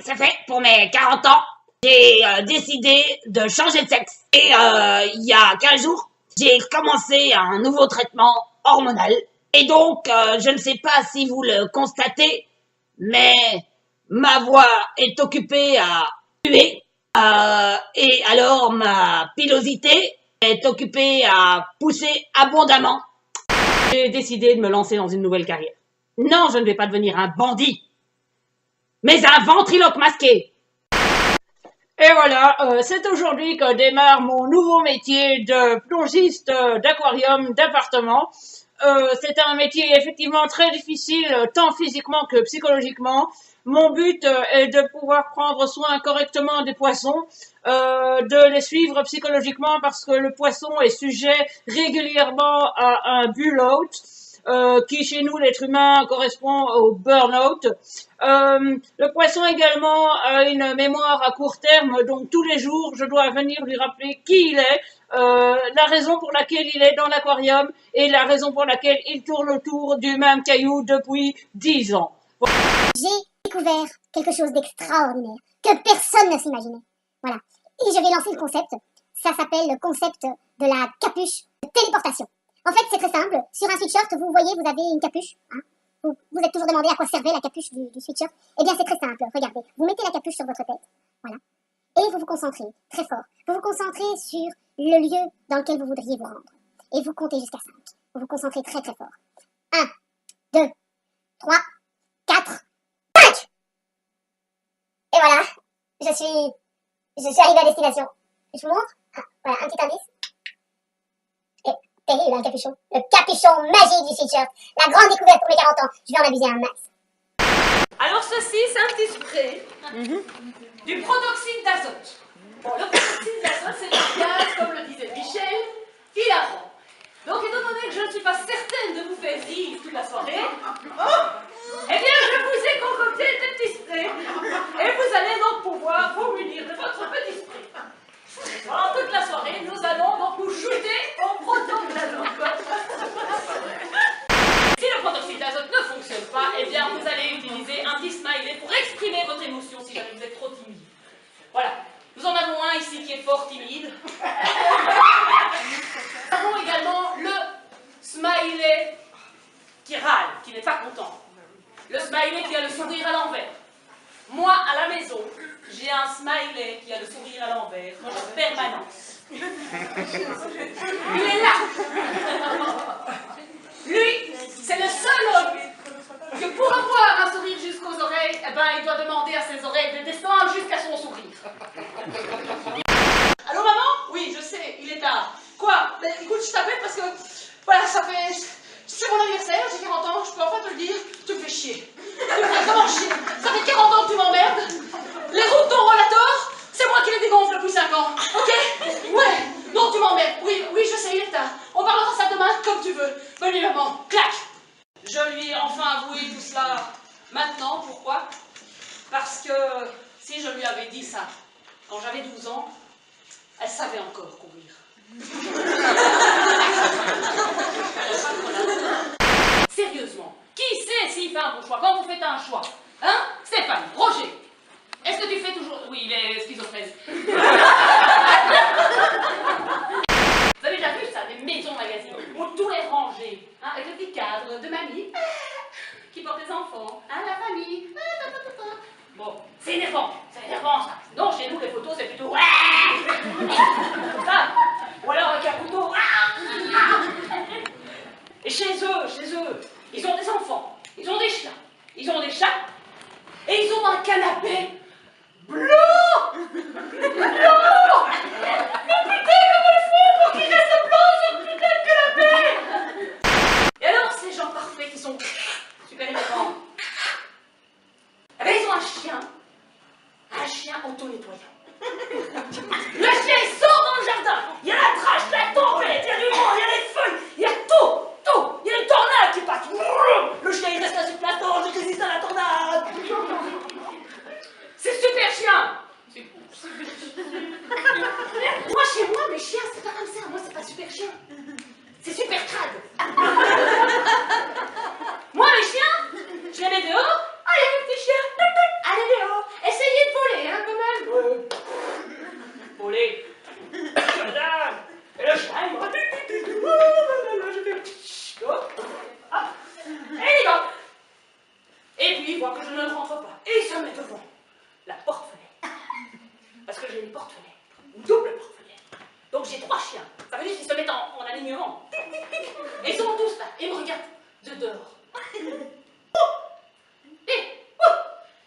c'est fait. Pour mes 40 ans, j'ai décidé de changer de sexe. Et il y a 15 jours, j'ai commencé un nouveau traitement hormonal. Et donc, je ne sais pas si vous le constatez, mais ma voix est occupée à puer. Et alors, ma pilosité est occupée à pousser abondamment. J'ai décidé de me lancer dans une nouvelle carrière. Non, je ne vais pas devenir un bandit, mais un ventriloque masqué. Et voilà, c'est aujourd'hui que démarre mon nouveau métier de plongiste d'aquarium d'appartement. C'est un métier effectivement très difficile, tant physiquement que psychologiquement. Mon but est de pouvoir prendre soin correctement des poissons, de les suivre psychologiquement parce que le poisson est sujet régulièrement à un bull-out, qui chez nous, l'être humain, correspond au burn-out. Le poisson également a une mémoire à court terme, donc tous les jours, je dois venir lui rappeler qui il est, la raison pour laquelle il est dans l'aquarium et la raison pour laquelle il tourne autour du même caillou depuis 10 ans. J'ai découvert quelque chose d'extraordinaire, que personne ne s'imaginait. Voilà. Et je vais lancer le concept. Ça s'appelle le concept de la capuche de téléportation. En fait, c'est très simple. Sur un sweatshirt, vous voyez, vous avez une capuche. Hein. Vous êtes toujours demandé à quoi servait la capuche du sweatshirt. Eh bien, c'est très simple. Regardez. Vous mettez la capuche sur votre tête. Voilà. Et vous vous concentrez très fort. Vous vous concentrez sur le lieu dans lequel vous voudriez vous rendre. Et vous comptez jusqu'à 5. Vous vous concentrez très très fort. 1, 2, 3, 4, 5! Et voilà. Je suis arrivée à destination. Je vous montre. Ah, voilà, un petit indice. Et terrible, un capuchon. Le capuchon magique du sweatshirt. La grande découverte pour mes 40 ans. Je vais en abuser un max. Alors ceci, c'est un petit spray du protoxyde d'azote. Bon, le protoxyde d'azote, c'est un gaz, comme le disait Michel, hilarant. Donc, étant donné que je ne suis pas certaine de vous faire rire toute la soirée, eh bien, je vous ai concocté ce petit spray. Et vous allez donc pouvoir vous munir de votre petit spray. Pendant toute la soirée, nous allons donc nous shooter au protoxyde d'azote. Si le protoxyde d'azote ne fonctionne pas, eh bien vous allez utiliser un petit smiley pour exprimer votre émotion si jamais vous êtes trop timide. Voilà. Nous en avons un ici qui est fort timide. Nous avons également le smiley qui râle, qui n'est pas content. Le smiley qui a le sourire à l'envers. Moi, à la maison, j'ai un smiley qui a le sourire à l'envers en permanence. Il est là. Lui, c'est le seul homme que pour avoir un sourire jusqu'aux oreilles, eh ben, il doit demander à ses oreilles de descendre jusqu'à son sourire. Allô, maman? Oui, je sais, il est tard. Quoi? Ben, écoute, je t'appelle parce que, voilà, ça fait... C'est mon anniversaire, j'ai 40 ans, je peux enfin te le dire, tu me fais chier. Tu me fais vraiment chier. Ça fait 40 ans que tu m'emmerdes. Les roues de ton rollator, c'est moi qui les dégonfle depuis 5 ans. Ok? Ouais. Non, tu m'emmerdes. Oui, je sais, il est tard. On parlera ça demain, comme tu veux. Bonne nuit, maman. Clac! Je lui ai enfin avoué tout cela maintenant. Pourquoi? Parce que si je lui avais dit ça quand j'avais 12 ans, elle savait encore courir. Sérieusement, qui sait s'il fait un bon choix quand vous faites un choix? Hein? Stéphane, Roger, est-ce que tu fais toujours... Oui, il est schizophrène. Vous avez déjà vu ça, des maisons magazines où tout est rangé, hein, avec le petit cadre de mamie qui porte les enfants, hein, la famille. Bon, c'est énervant ça. Non, chez nous, les photos, c'est plutôt... ça. Ou alors avec un couteau. Et chez eux, ils ont des enfants, ils ont des chiens, ils ont des chats, et ils ont un canapé blanc. Mais putain, comment ils font pour qu'il reste blanc ce putain de canapé? Et alors, ces gens parfaits qui sont super élégants, eh bien, ils ont un chien auto-nettoyant. Le chien, il sort dans le jardin, il y a la trash, la tempête, il y a du vent, il y a les feuilles, il y a tout, il y a une tornade qui passe. Le chien, il reste là sur place, non, je résiste à la tornade. C'est super chien. Moi, chez moi, mes chiens, c'est pas comme ça. Moi, c'est pas super chien. C'est super crade. Moi, mes chiens, je les mets dehors. Allez, les petits chiens, allez dehors. Essayez ne rentre pas. Et il se met devant la porte-fenêtre. Parce que j'ai une porte-fenêtre, une double porte-fenêtre. Donc j'ai 3 chiens. Ça veut dire qu'ils se mettent en alignement. Et ils sont tous là. Et ils me regardent de dehors.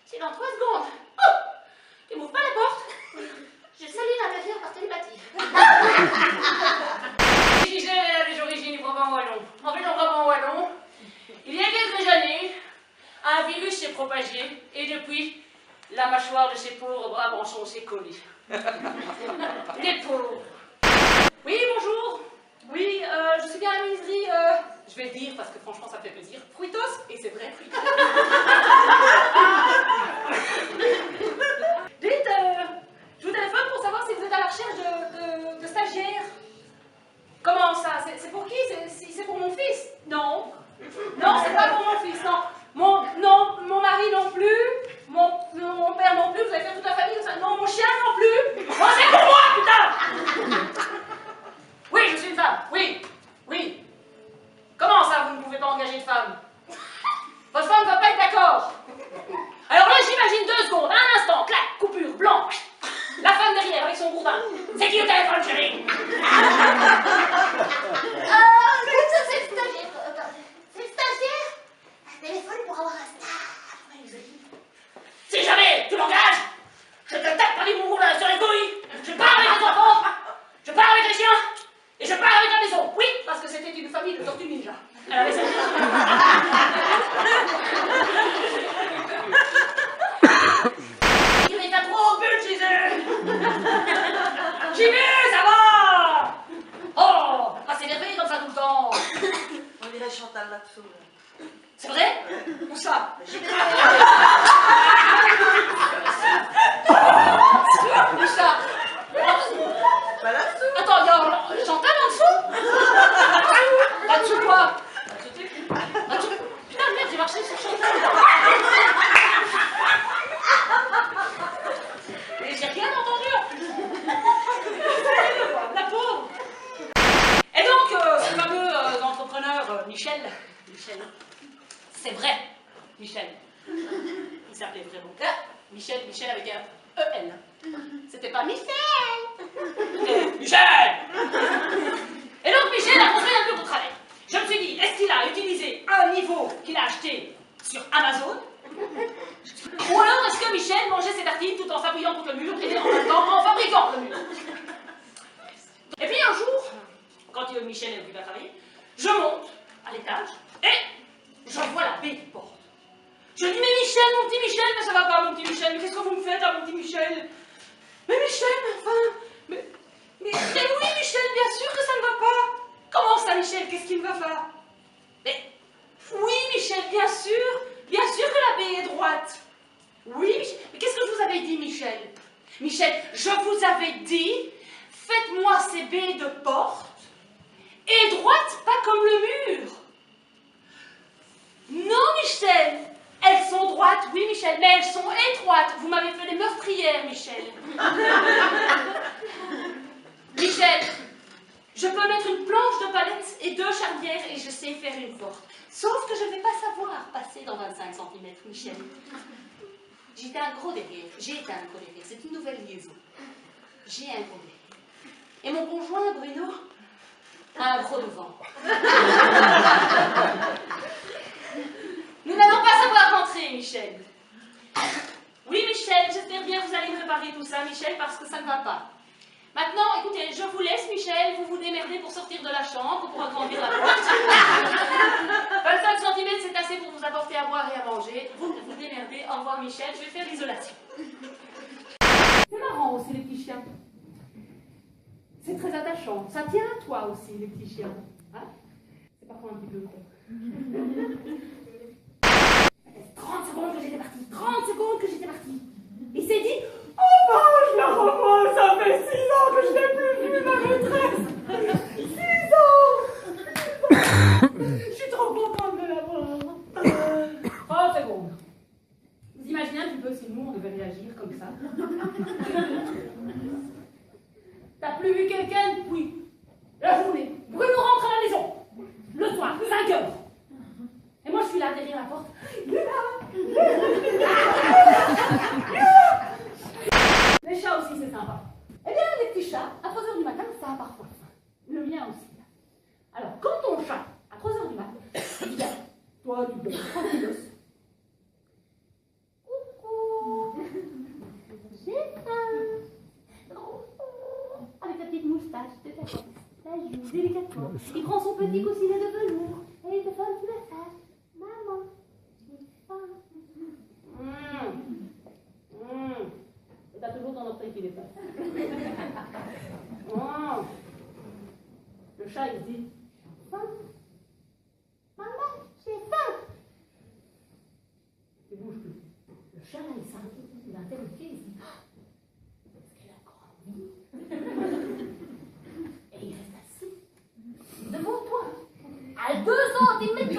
C'est dans 3 secondes. Tu m'ouvres pas la porte. Je salue l'intérieur par télépathie. Gisèle a des origines du Brabant wallon. En fait, au Brabant wallon, il y a quelques années, un virus s'est propagé et depuis, la mâchoire de ces pauvres Brabançons s'est collée. Les pauvres. Oui, bonjour. Oui, je suis bien à la menuiserie. Je vais le dire parce que franchement, ça me fait plaisir. Fruitos, et c'est vrai, Fruitos. Dites, je vous téléphone pour savoir si vous êtes à la recherche de stagiaires. Comment ça? C'est pour qui? C'est pour mon fils? Non. Non, c'est pas pour mon fils, non. Mon mari non plus. Mon père non plus. Vous allez faire toute la famille comme ça? Non, mon chien non plus. Oh, c'est pour moi, putain! Oui, je suis une femme. Oui. Oui. Comment ça, vous ne pouvez pas engager de femme? Votre femme ne va pas être d'accord. Alors là, j'imagine 2 secondes, un instant, clac, coupure, blanc. La femme derrière avec son gourdin. C'est qui au téléphone, chérie? C'est le stagiaire. C'est le stagiaire. Un téléphone pour avoir un stage. Si jamais tu m'engages, je te tape par les gourdins sur les couilles. Je pars avec les enfants. Je pars avec les chiens. Et je pars avec la maison. Oui, parce que c'était une famille de tortues ninja. À la maison. Il est à trop but, Gisèle. J'y vais, ça va. Oh, pas s'énerver comme ça tout le temps. On dirait Chantal là-dessous. C'est vrai? Où ça? Où ça? Pas là-dessous. Attends, il y a Chantal en dessous? Là-dessous quoi? Là-dessous? Putain, merde, j'ai marché sur Chantal. Mais j'ai rien entendu en plus. La pauvre. Et donc, ce fameux entrepreneur Michel, c'est vrai, Michel. Il s'appelait vraiment Michel avec un E-L. C'était pas Michel. Michel. Et donc Michel a construit un bureau de travail. Je me suis dit, est-ce qu'il a utilisé un niveau qu'il a acheté sur Amazon? Ou alors est-ce que Michel mangeait ses tartines tout en s'appuyant contre le mur et en même temps en fabriquant le mur? Et puis un jour, quand Michel est occupé à travailler, je monte à l'étage et je vois la baie qui porte. Je dis, mais Michel, mon petit Michel, mais ça va pas, mon petit Michel, mais qu'est-ce que vous me faites, mon petit Michel? Mais Michel, enfin, mais oui, Michel, bien sûr que ça ne va pas. Comment ça, Michel, qu'est-ce qui ne va pas? Mais oui, Michel, bien sûr que la baie est droite. Oui, Michel, mais qu'est-ce que je vous avais dit, Michel? Michel, je vous avais dit, faites-moi ces baies de porte, et droite, pas comme le mur. Non, Michel, elles sont droites, oui, Michel, mais elles sont étroites. Vous m'avez fait des meurtrières, Michel. Michel, je peux mettre une planche de palette et 2 charnières et je sais faire une porte. Sauf que je ne vais pas savoir passer dans 25 cm, Michel. J'ai été un gros derrière. C'est une nouvelle liaison. J'ai un gros derrière. Et mon conjoint, Bruno, a un gros devant. Nous n'allons pas savoir rentrer, Michel. Oui, Michel, j'espère bien que vous allez me réparer tout ça, Michel, parce que ça ne va pas. Maintenant, écoutez, je vous laisse, Michel, vous vous démerdez pour sortir de la chambre, pour agrandir la porte. 25 cm, c'est assez pour vous apporter à boire et à manger. Vous vous démerdez. Au revoir, Michel, je vais faire l'isolation. C'est marrant aussi, les petits chiens. C'est très attachant. Ça tient à toi aussi, les petits chiens. Hein? C'est parfois un petit peu con. 30 secondes que j'étais partie. 30 secondes que j'étais partie. Il s'est dit, oh ben, je la revois, ça fait 6 ans que je n'ai plus vu ma maîtresse. 6 ans. Je suis trop contente de la voir. 30 secondes. Vous imaginez un petit peu si nous, on devait réagir comme ça? T'as plus vu quelqu'un depuis la journée. Bruno rentre à la maison. Le soir, 5 heures. Et moi, je suis là derrière la porte. Il est là. Les chats aussi, c'est sympa. Eh bien, les petits chats, à 3 h du matin, ça a parfois faim. Le mien aussi. Alors, quand ton chat, à 3 h du matin, il dit, toi, tu peux tranquillos. Coucou. J'ai faim. Avec sa petite moustache, de la joue délicatement. Il prend son petit coussinet de velours et il te fait un petit massage. Maman, j'ai faim. Et t'as toujours ton orteil qui dépasse. Le chat, il se dit, faim. Maman, j'ai faim. Il bouge plus. Le chat, là, il s'arrête, il a un tel pied, il se dit, est-ce qu'elle a encore envie? Et il reste assis devant toi, à 2 centimètres de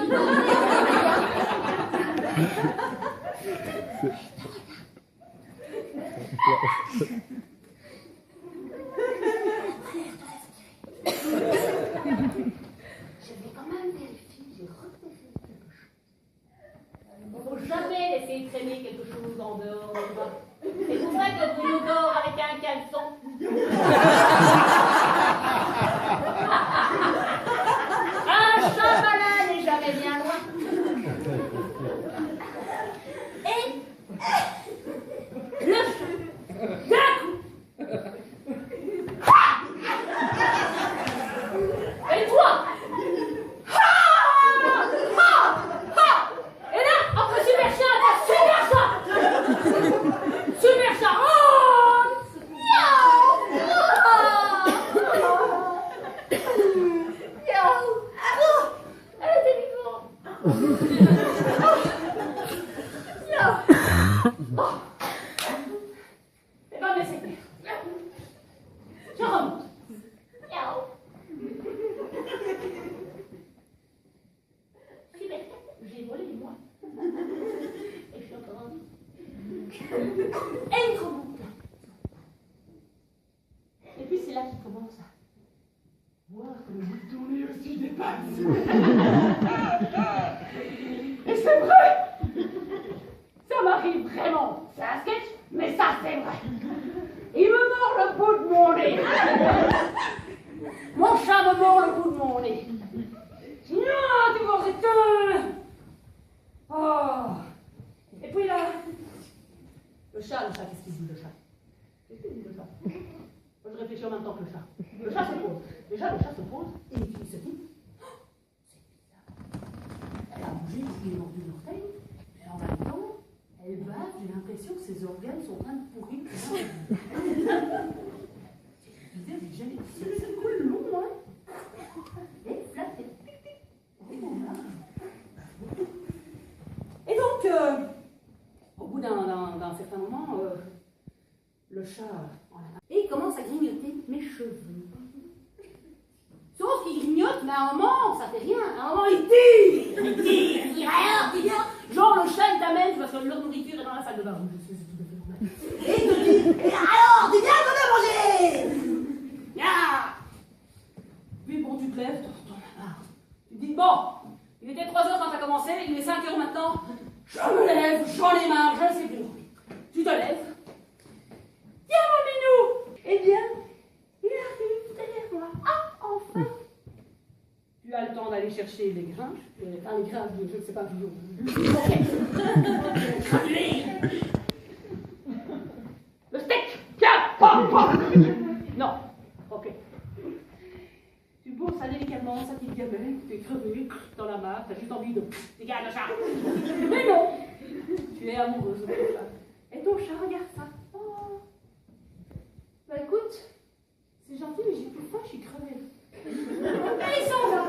Je vais quand même vérifier, j'ai repéré quelque chose. Il ne faut jamais laisser traîner quelque chose en dehors du bas. C'est pour ça que Bruno dort avec un caleçon. Un chat malin n'est jamais bien loin. Et le chat, d'un coup, et toi, et là, entre super chat, t'as super chat. Super chat. Elle était vivante. C'est pas nécessaire. Je remonte. Super. J'ai volé les mois. Et je suis encore en vie. Elle remonte. Et puis c'est là qu'il commence à voir que le bout de tourner aussi dépasse. Et c'est vrai. Ça m'arrive vraiment. C'est un sketch, mais ça c'est vrai. Il me mord le bout de mon nez. Mon chat me mord le bout de mon nez. Je dis non, tu vas arrêter. Oh. Et puis là, le chat, qu'est-ce qu'il dit le chat? Qu'est-ce qu'il dit le chat? Moi je réfléchis en même temps que le chat. Le chat se pose. Déjà le chat se pose et il se dit, oh, c'est bizarre. Elle a mangé, il est mordu l'orteil, et en même temps, elle bave, j'ai l'impression que ses organes sont en train de pourrir. J'ai jamais dit ça, c'est cool, long, hein. Et flatte, et donc, au bout d'un certain moment, le chat, et il commence à grignoter mes cheveux. Sauf qu'il grignote, mais à un moment, ça fait rien. À un moment, il tire. Il tire. Genre, le chat, il t'amène parce que leur nourriture est dans la salle de bain. Et il te dit, alors, tu viens de manger. Viens. Puis bon, tu te lèves, t'en as marre. Tu te dis, bon, il était 3 h quand t'as commencé, il est 5 h maintenant. Je me lève, j'en ai marre, je ne sais plus. Tu te lèves. Viens, mon minou. Eh bien, il arrive derrière moi. Ah, enfin. Tu as le temps d'aller chercher les gringes. Enfin, les gringes, je ne sais pas, le steak. Tiens, non, ok. Tu bourses ça délicatement, ça petite gamelle, tu es crevé, dans la main, t'as juste envie de dégage le chat. Mais non, tu es amoureuse de ton chat. Et ton chat, regarde ça. Oh. Bah écoute, c'est gentil, mais j'ai plus faim, je suis crevée. Et ils sont là.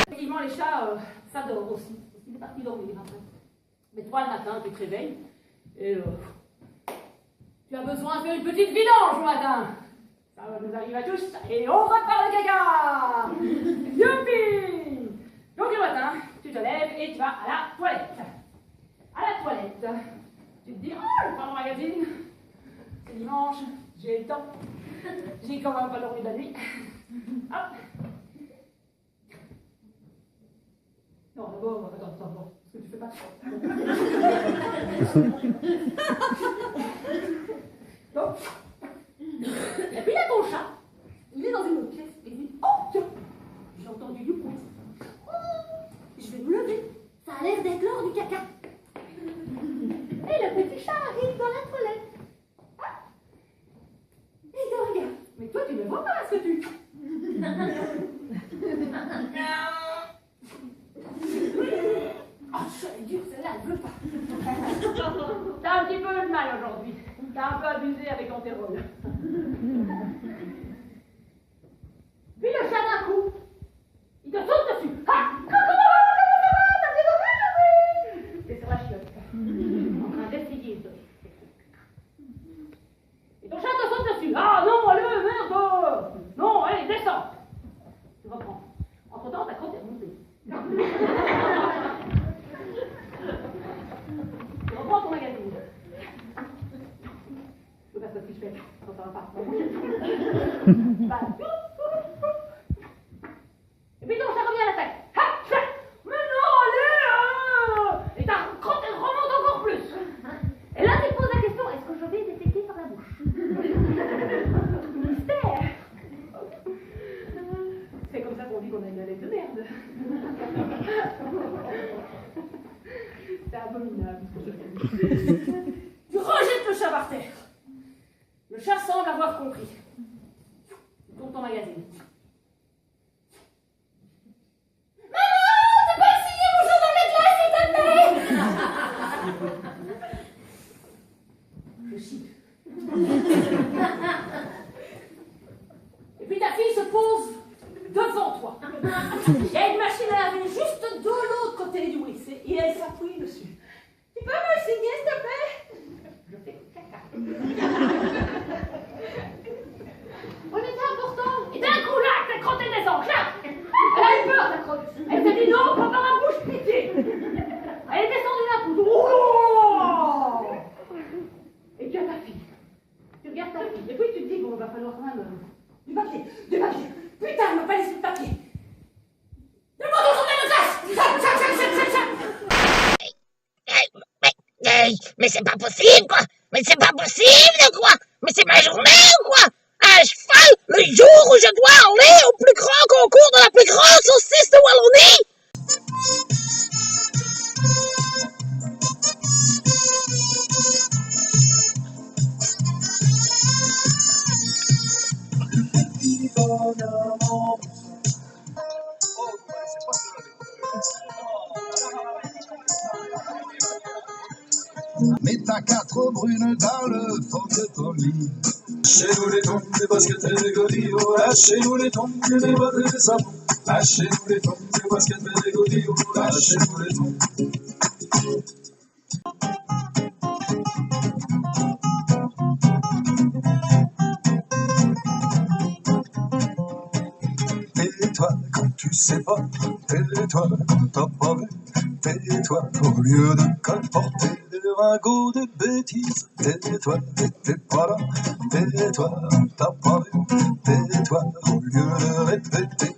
Effectivement, les chats, ça dort aussi. Il est parti dormir après. Mais toi, le matin, tu te réveilles et tu as besoin de faire une petite vidange au matin. Ça nous arrive à tous et on va faire le caca. Youpi. Donc le matin, tu te lèves et tu vas à la toilette. À la toilette, tu te dis, oh, je vais prendre mon magazine. C'est dimanche, j'ai le temps. J'ai quand même pas dormi de la nuit. Hop. Non, bon, attends, bon, parce que tu fais pas de sport. Bon. Et puis il y a ton chat, il est dans une autre pièce, et il dit, oh tiens, j'ai entendu du bruit. Je vais me lever, ça a l'air d'être l'heure du caca. Et le petit chat arrive dans la toilette. Ah. Et il te regarde. Mais toi, tu ne vois pas ce que tu... Oh, c'est dur, celle-là, elle veut pas. T'as un petit peu le mal aujourd'hui. T'as un peu abusé avec Antérol. Puis le chat d'un coup, il te saute dessus. Ah, c'est sur la chiotte. En train d'essayer de... Et ton chat te saute dessus. Ah non, allez, merde. Non, allez, descends. Tu reprends. Entre-temps, ta crotte est remontée. Tu reprends ton magazine. Je sais pas ce que je fais. Ça va pas. Et puis ton chat revient à l'attaque. Ha! Mais non, allez! Et ta crotte, elle remonte encore plus. Et là, tu te poses la question, est-ce que je vais détecter par la bouche? Mystère. C'est comme ça qu'on dit qu'on a une haleine de merde. C'est abominable ce que je fais. Tu rejettes le chat par terre. Le chat semble avoir compris. Tu tournes ton magazine. Je chie. Et puis ta fille se pose devant toi. Il y a une machine à laver juste de l'autre côté du WC et elle s'appuie dessus. Tu peux me signer, s'il te plaît? Je fais caca. Oui, mais c'est important. Et d'un coup, là, ta crotte elle descend. Là, elle a eu peur, ta crotte. Elle s'est dit non, pas par la bouche, pitié. Elle est descendue d'un coup. Oh! Et tu as ta fille. Tu regardes ta fille. Et puis tu te dis, bon, il va falloir quand même du papier. Du papier. Putain, elle m'a pas laissé de papier. Demande au journal de classe. Mais c'est pas possible, quoi! Mais c'est pas possible, quoi! Mais c'est ma journée, quoi! À cheval, le jour où je dois aller au plus grand concours de la plus grande saucisse de Wallonie! Mais t'as quatre brunes dans le porte-polis. Lâchez-nous les tongs, des baskets et des godillots. Lâchez-nous les tongs, des bottes et des sabots. Lâchez-nous les tongs, des baskets et des godillots. Lâchez-nous les tongs. Tais-toi quand tu sais pas, tais-toi quand t'as pas vu, tais-toi au lieu de colporter des ragots de bêtises, tais-toi, t'étais pas là, tais-toi, t'as pas vu, tais-toi au lieu de répéter.